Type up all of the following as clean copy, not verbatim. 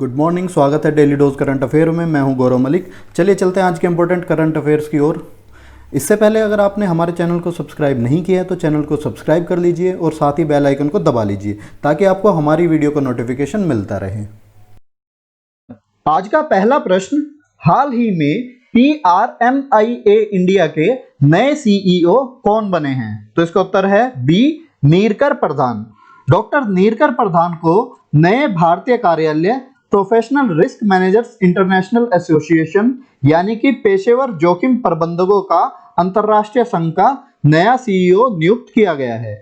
Good morning, स्वागत है daily dose current affair में। मैं हूं गौरव मलिक। चलिए चलते हैं आज के इंपॉर्टेंट करंट अफेयर्स की ओर। इससे पहले अगर आपने हमारे चैनल को सब्सक्राइब नहीं किया है तो चैनल को सब्सक्राइब कर लीजिए और साथ ही बेल आइकन को दबा लीजिए ताकि आपको हमारी वीडियो का नोटिफिकेशन मिलता रहे। आज का पहला प्रश्न, हाल ही में PRMIA इंडिया के नए CEO कौन बने हैं? तो इसका उत्तर है बी, नीरकर प्रधान। डॉक्टर नीरकर प्रधान को नए भारतीय कार्यालय professional risk managers international association यानी कि पेशेवर जोखिम प्रबंधकों का अंतरराष्ट्रीय संघ का नया CEO नियुक्त किया गया है।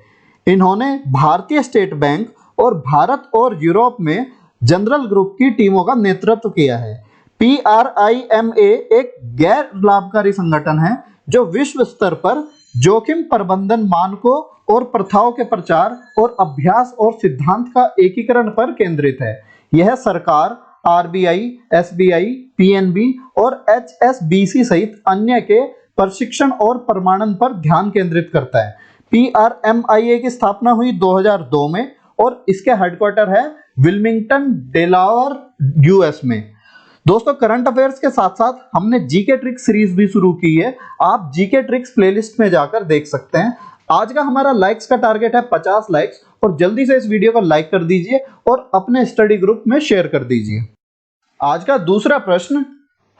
इन्होंने भारतीय स्टेट बैंक और भारत और यूरोप में जनरल ग्रुप की टीमों का नेतृत्व किया है। PRIMA एक गैर लाभकारी संगठन है जो विश्व स्तर पर जोखिम प्रबंधन मानकों और प्रथाओं के प्रचार और अभ्यास और सिद्धांत का एकीकरण पर केंद्रित है। यह सरकार, RBI, SBI, PNB और HSBC सहित अन्य के प्रशिक्षण और प्रमाणन पर ध्यान केंद्रित करता है। PRMIA की स्थापना हुई 2002 में और इसके हेडक्वार्टर है विल्मिंगटन, डेलावेयर, US में। दोस्तों, करंट अफेयर्स के साथ साथ हमने जीके ट्रिक्स सीरीज भी शुरू की है। आप जीके ट्रिक्स प्लेलिस्ट में जाकर देख सकते हैं। आज का हमारा लाइक्स का टारगेट है 50 लाइक्स और जल्दी से इस वीडियो को लाइक कर दीजिए और अपने स्टडी ग्रुप में शेयर कर दीजिए। आज का दूसरा प्रश्न,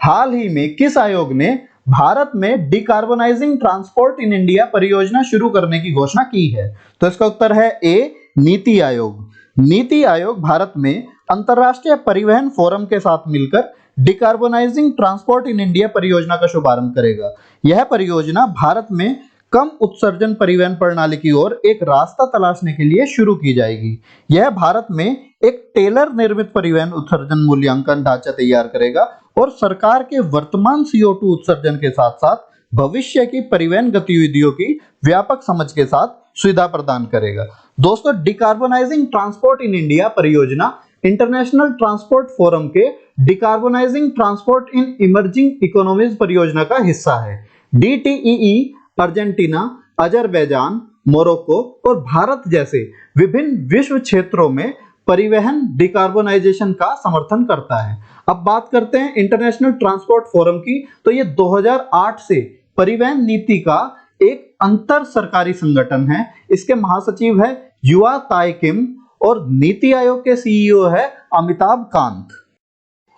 हाल ही में किस आयोग ने भारत में डिकार्बोनाइजिंग ट्रांसपोर्ट इन इंडिया परियोजना शुरू करने की घोषणा की है? तो इसका उत्तर है ए, नीति आयोग। नीति आयोग भारत में अंतर्राष्ट्रीय परिवहन फोरम के साथ मिलकर डिकार्बोनाइजिंग ट्रांसपोर्ट इन इंडिया परियोजना का शुभारंभ करेगा। यह परियोजना भारत में कम उत्सर्जन परिवहन प्रणाली की ओर एक रास्ता तलाशने के लिए शुरू की जाएगी। यह भारत में एक टेलर निर्मित परिवहन उत्सर्जन मूल्यांकन ढांचा तैयार करेगा और सरकार के वर्तमान CO2 उत्सर्जन के साथ साथ भविष्य की परिवहन गतिविधियों की व्यापक समझ के साथ सुविधा प्रदान करेगा। दोस्तों, डिकार्बोनाइजिंग ट्रांसपोर्ट इन इंडिया परियोजना इंटरनेशनल ट्रांसपोर्ट फोरम के डिकार्बोनाइजिंग ट्रांसपोर्ट इन इमर्जिंग इकोनॉमीज परियोजना का हिस्सा है। DTEE अर्जेंटीना, अजरबैजान, मोरक्को और भारत जैसे विभिन्न विश्व क्षेत्रों में परिवहन डिकार्बोनाइजेशन का समर्थन करता है। अब बात करते हैं इंटरनेशनल ट्रांसपोर्ट फोरम की। तो ये 2008 से परिवहन नीति का एक अंतर सरकारी संगठन है। इसके महासचिव है युवा ताई किम और नीति आयोग के CEO है अमिताभ कांत।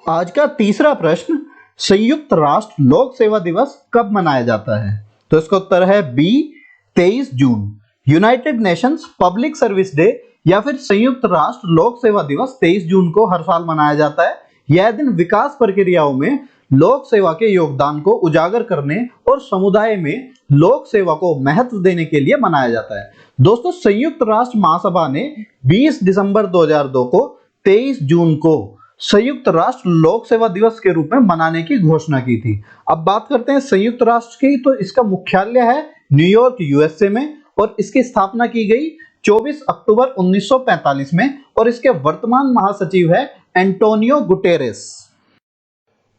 आज का तीसरा प्रश्न, संयुक्त राष्ट्र लोक सेवा दिवस कब मनाया जाता है? तो इसका उत्तर है बी, 23 जून। United Nations public service day या फिर संयुक्त राष्ट्र लोक सेवा दिवस 23 जून को हर साल मनाया जाता है। यह दिन विकास प्रक्रियाओं में लोक सेवा के योगदान को उजागर करने और समुदाय में लोक सेवा को महत्व देने के लिए मनाया जाता है। दोस्तों, संयुक्त राष्ट्र महासभा ने 20 दिसंबर 2002 को 23 जून को संयुक्त राष्ट्र लोक सेवा दिवस के रूप में मनाने की घोषणा की थी। अब बात करते हैं संयुक्त राष्ट्र की। तो इसका मुख्यालय है न्यूयॉर्क, USA में और इसकी स्थापना की गई 24 अक्टूबर 1945 में और इसके वर्तमान महासचिव है एंटोनियो गुटेरेस।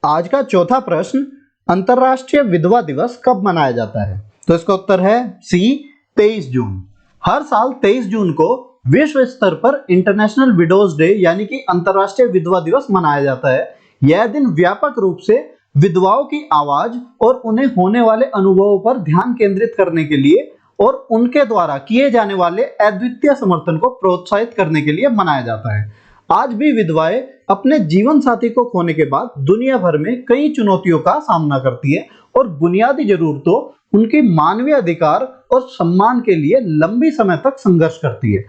आज का चौथा प्रश्न, अंतरराष्ट्रीय विधवा दिवस कब मनाया जाता है? तो इसका उत्तर है सी, 23 जून। हर साल 23 जून को विश्व स्तर पर इंटरनेशनल विडोज डे यानी कि अंतरराष्ट्रीय विधवा दिवस मनाया जाता है। यह दिन व्यापक रूप से विधवाओं की आवाज और उन्हें होने वाले अनुभवों पर ध्यान केंद्रित करने के लिए और उनके द्वारा किए जाने वाले अद्वितीय समर्थन को प्रोत्साहित करने के लिए मनाया जाता है। आज भी विधवाएं अपने जीवन साथी को खोने के बाद दुनिया भर में कई चुनौतियों का सामना करती है और बुनियादी जरूरतों, उनके मानवीय अधिकार और सम्मान के लिए लंबी समय तक संघर्ष करती है।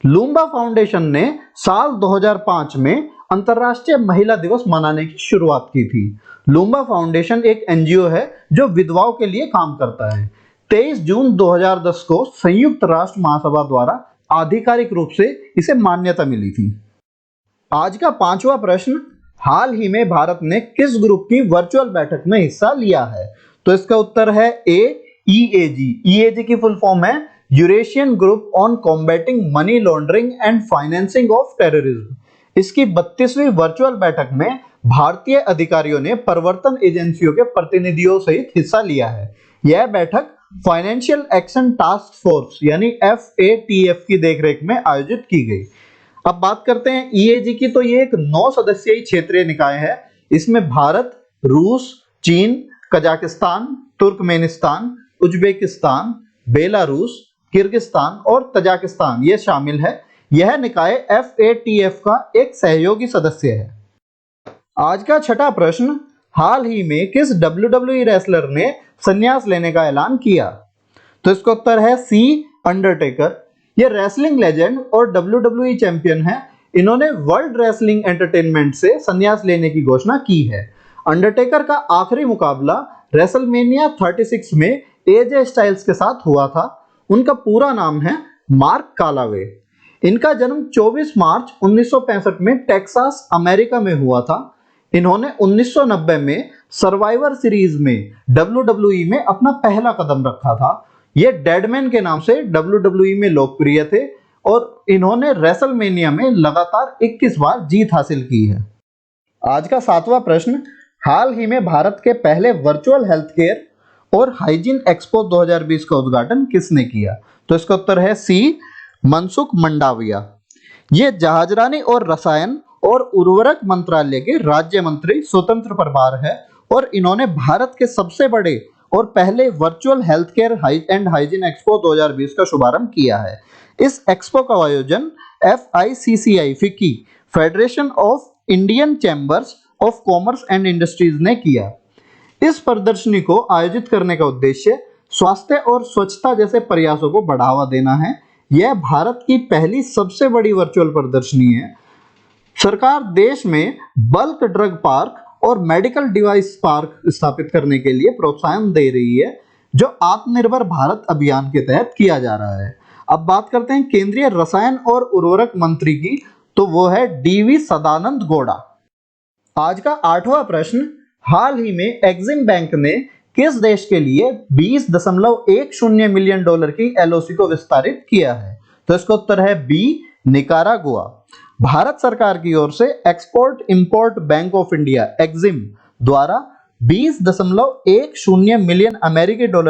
लूम्बा फाउंडेशन ने साल 2005 में अंतरराष्ट्रीय महिला दिवस मनाने की शुरुआत की थी। लूम्बा फाउंडेशन एक NGO है जो विधवाओं के लिए काम करता है। 23 जून 2010 को संयुक्त राष्ट्र महासभा द्वारा आधिकारिक रूप से इसे मान्यता मिली थी। आज का पांचवा प्रश्न, हाल ही में भारत ने किस ग्रुप की वर्चुअल बैठक में हिस्सा लिया है? तो इसका उत्तर है ए, EAG। EAG की फुल फॉर्म है Eurasian group on combating money laundering and financing of terrorism. इसकी 32वीं वर्चुअल बैठक में भारतीय अधिकारियों ने प्रवर्तन एजेंसियों के प्रतिनिधियों सहित हिस्सा लिया है। यह बैठक फाइनेंशियल एक्शन टास्क फोर्स यानी FATF की देखरेख में आयोजित की गई। अब बात करते हैं ईएजी की, तो ये एक 9 सदस्यीय क्षेत्रीय निकाय है। इसमें भारत, रूस, चीन, Kazakhstan, Turkmenistan, Uzbekistan, Belarus, Kyrgyzstan और तजाकिस्तान ये शामिल है। यह निकाय FATF का एक सहयोगी सदस्य है। आज का छठा प्रश्न, हाल ही में किस WWE रेसलर ने संन्यास लेने का ऐलान किया? तो इसका उत्तर है सी, अंडरटेकर। ये रेसलिंग लेजेंड और WWE चैंपियन है। इन्होंने वर्ल्ड रेसलिंग एंटरटेनमेंट से संन्यास लेने की घोषणा की है। अंडरटेकर का आखिरी मुकाबला रेसलमेनिया 36 में AJ स्टाइल्स के साथ हुआ था। उनका पूरा नाम है मार्क कालावे। इनका जन्म 24 मार्च 1965 में टेक्सास, अमेरिका में हुआ था। इन्होंने 1990 में सर्वाइवर सीरीज में WWE में अपना पहला कदम रखा था। ये डेडमैन के नाम से WWE में लोकप्रिय थे और इन्होंने रेसलमेनिया में लगातार 21 बार जीत हासिल की है। आज का सातवां प्रश्न, हाल ही में भारत के पहले वर्चुअल हेल्थ केयर और हाइजीन एक्सपो 2020 का उद्घाटन किसने किया? तो इसका उत्तर है सी, मनसुख मंडाविया। ये जहाजरानी और रसायन और उर्वरक मंत्रालय के राज्य मंत्री स्वतंत्र प्रभार है और इन्होंने भारत के सबसे बड़े और पहले virtual health care and hygiene expo 2020 का शुभारंभ किया है। इस एक्सपो का आयोजन FICCI FICCI, federation of Indian chambers of commerce and industries ने किया। इस प्रदर्शनी को आयोजित करने का उद्देश्य स्वास्थ्य और स्वच्छता जैसे प्रयासों को बढ़ावा देना है। यह भारत की पहली सबसे बड़ी वर्चुअल प्रदर्शनी है। सरकार देश में बल्क ड्रग पार्क और मेडिकल डिवाइस पार्क स्थापित करने के लिए प्रोत्साहन दे रही है, जो आत्मनिर्भर भारत अभियान के तहत किया जा रहा है। अब बात करते हैं केंद्रीय रसायन और उर्वरक मंत्री की, तो वो है DV सदानंद गौड़ा। आज का आठवां प्रश्न, हाल ही में एक्सिम बैंक ने किस देश के लिए $20.10 मिलियन की LOC को विस्तारित किया है? तो इसका उत्तर है बी, निकारागुआ। भारत सरकार की ओर से export import bank of India Exim द्वारा $20.10 मिलियन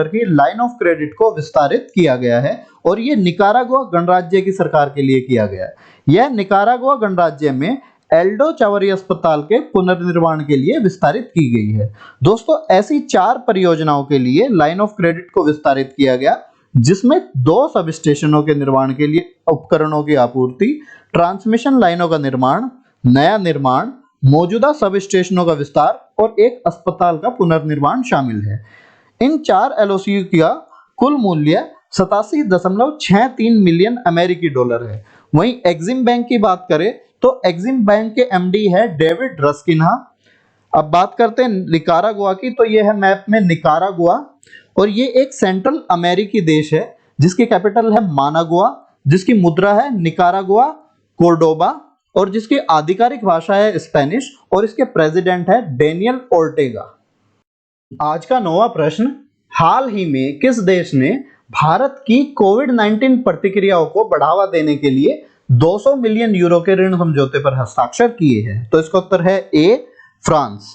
की लाइन ऑफ क्रेडिट को विस्तारित किया गया है और ये निकारागुआ गणराज्य की सरकार के लिए किया गया है। यह निकारागुआ गणराज्य में एल्डो चावरी अस्पताल के पुनर्निर्माण के लिए विस्तारित की गई है। दोस्तों, ऐसी 4 परियोजनाओं के लिए लाइन ऑफ क्रेडिट को विस्तारित किया गया, जिसमें 2 सब स्टेशनों के निर्माण के लिए उपकरणों की आपूर्ति, ट्रांसमिशन लाइनों का निर्माण, नया निर्माण, मौजूदा सब स्टेशनों का विस्तार और एक अस्पताल का पुनर्निर्माण शामिल है। इन 4 LOC का कुल मूल्य $87.63 मिलियन है। वहीं एक्सिम बैंक की बात करें तो एक्सिम बैंक के MD है डेविड रस्किन्हा। अब बात करते हैं निकारागुआ की, तो ये है मैप में निकारागुआ और ये एक सेंट्रल अमेरिकी देश है जिसकी कैपिटल है मानागुआ, जिसकी मुद्रा है निकारागुआ कोर्डोबा और जिसकी आधिकारिक भाषा है स्पेनिश और इसके प्रेसिडेंट है डेनियल ओर्टेगा। आज का 9वां प्रश्न, हाल ही में किस देश ने भारत की कोविड-19 प्रतिक्रियाओं को बढ़ावा देने के लिए 200 मिलियन यूरो के ऋण समझौते पर हस्ताक्षर किए हैं? तो इसका उत्तर है ए, फ्रांस।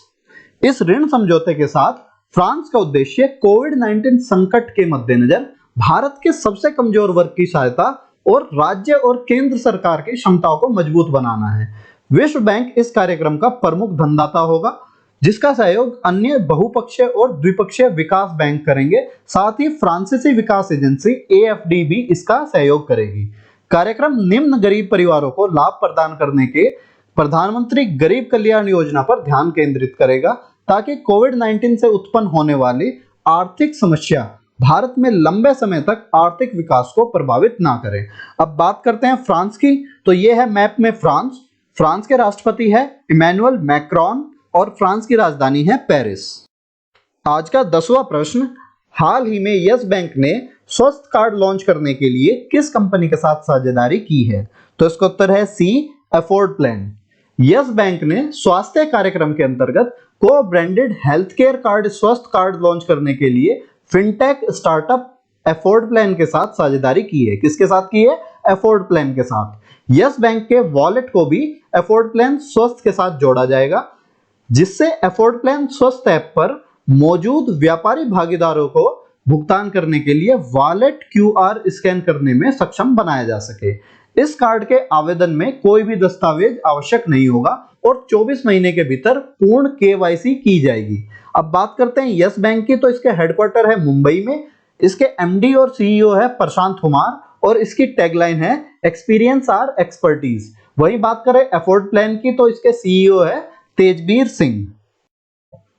इस ऋण समझौते के साथ फ्रांस का उद्देश्य कोविड-19 संकट के मद्देनजर भारत के सबसे कमजोर वर्ग की सहायता और राज्य और केंद्र सरकार की क्षमताओं को मजबूत बनाना है। विश्व बैंक इस कार्यक्रम का प्रमुख धनदाता होगा, जिसका सहयोग अन्य बहुपक्षीय और द्विपक्षीय विकास बैंक करेंगे। साथ ही फ्रांसीसी विकास एजेंसी AFD भी इसका सहयोग करेगी। कार्यक्रम निम्न गरीब परिवारों को लाभ प्रदान करने के प्रधानमंत्री गरीब कल्याण योजना पर ध्यान केंद्रित करेगा, ताकि कोविड-19 से उत्पन्न होने वाली आर्थिक समस्या भारत में लंबे समय तक आर्थिक विकास को प्रभावित ना करे। अब बात करते हैं फ्रांस की, तो ये है मैप में फ्रांस। फ्रांस के राष्ट्रपति है इमैनुअल मैक्रोन और फ्रांस की राजधानी है पेरिस। आज का 10वां प्रश्न, हाल ही में यस बैंक ने स्वास्थ्य कार्ड लॉन्च करने के लिए किस कंपनी के साथ साझेदारी की है? तो इसका उत्तर है सी, अफोर्ड प्लान। यस बैंक ने स्वास्थ्य कार्यक्रम के अंतर्गत को ब्रांडेड हेल्थ केयर कार्ड स्वास्थ्य कार्ड लॉन्च करने के लिए फिनटेक स्टार्टअप अफोर्ड प्लान के साथ साझेदारी की है। किसके साथ की है? अफोर्ड प्लान के साथ। यस बैंक के वॉलेट को भी अफोर्ड प्लान स्वास्थ्य के साथ जोड़ा जाएगा, जिससे अफोर्ड प्लान स्वास्थ्य ऐप पर मौजूद व्यापारी भागीदारों को भुगतान करने के लिए वॉलेट QR स्कैन करने में सक्षम बनाया जा सके। इस कार्ड के आवेदन में कोई भी दस्तावेज आवश्यक नहीं होगा और 24 महीने के भीतर पूर्ण केवाईसी की जाएगी। अब बात करते हैं यस बैंक की, तो इसके हेडक्वार्टर है मुंबई में, इसके एमडी और सीईओ है प्रशांत कुमार और इसकी टैगलाइन है एक्सपीरियंस आर एक्सपर्टीज। वही बात करें एफोर्ड प्लान की, तो इसके सीईओ है तेजबीर सिंह।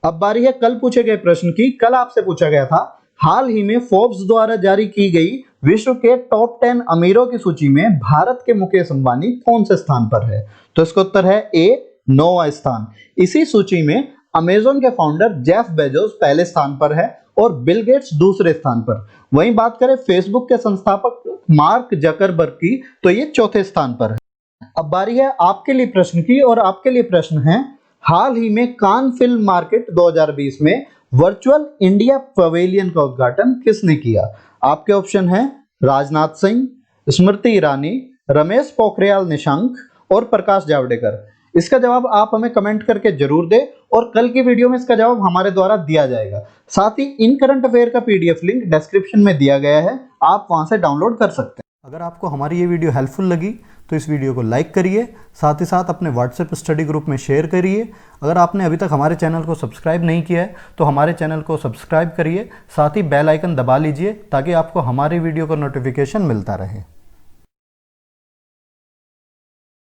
अब बारी है कल पूछे गए प्रश्न की। कल आपसे पूछा गया था हाल ही में फोर्ब्स द्वारा जारी की गई विश्व के टॉप 10 अमीरों की सूची में भारत के मुकेश अंबानी कौन से स्थान पर है? तो इसका उत्तर है ए 9वां स्थान। इसी सूची में अमेजन के फाउंडर जेफ बेजोस पहले स्थान पर है और बिल गेट्स दूसरे स्थान पर। वहीं बात करें फेसबुक के संस्थापक मार्क जकरबर्ग की, तो ये चौथे स्थान पर है। अब बारी है आपके लिए प्रश्न की और आपके लिए प्रश्न है हाल ही में कान फिल्म मार्केट 2020 में वर्चुअल इंडिया पवेलियन का उद्घाटन किसने किया? आपके ऑप्शन है राजनाथ सिंह, स्मृति ईरानी, रमेश पोखरियाल निशंक और प्रकाश जावड़ेकर। इसका जवाब आप हमें कमेंट करके जरूर दें और कल की वीडियो में इसका जवाब हमारे द्वारा दिया जाएगा। साथ ही इन करंट अफेयर का पीडीएफ लिंक डिस्क्रिप्शन में दिया गया है, आप वहां से डाउनलोड कर सकते हैं। अगर आपको हमारी ये वीडियो हेल्पफुल लगी तो इस वीडियो को लाइक करिए, साथ ही साथ अपने व्हाट्सएप स्टडी ग्रुप में शेयर करिए। अगर आपने अभी तक हमारे चैनल को सब्सक्राइब नहीं किया है तो हमारे चैनल को सब्सक्राइब करिए, साथ ही बेल आइकन दबा लीजिए ताकि आपको हमारी वीडियो का नोटिफिकेशन मिलता रहे।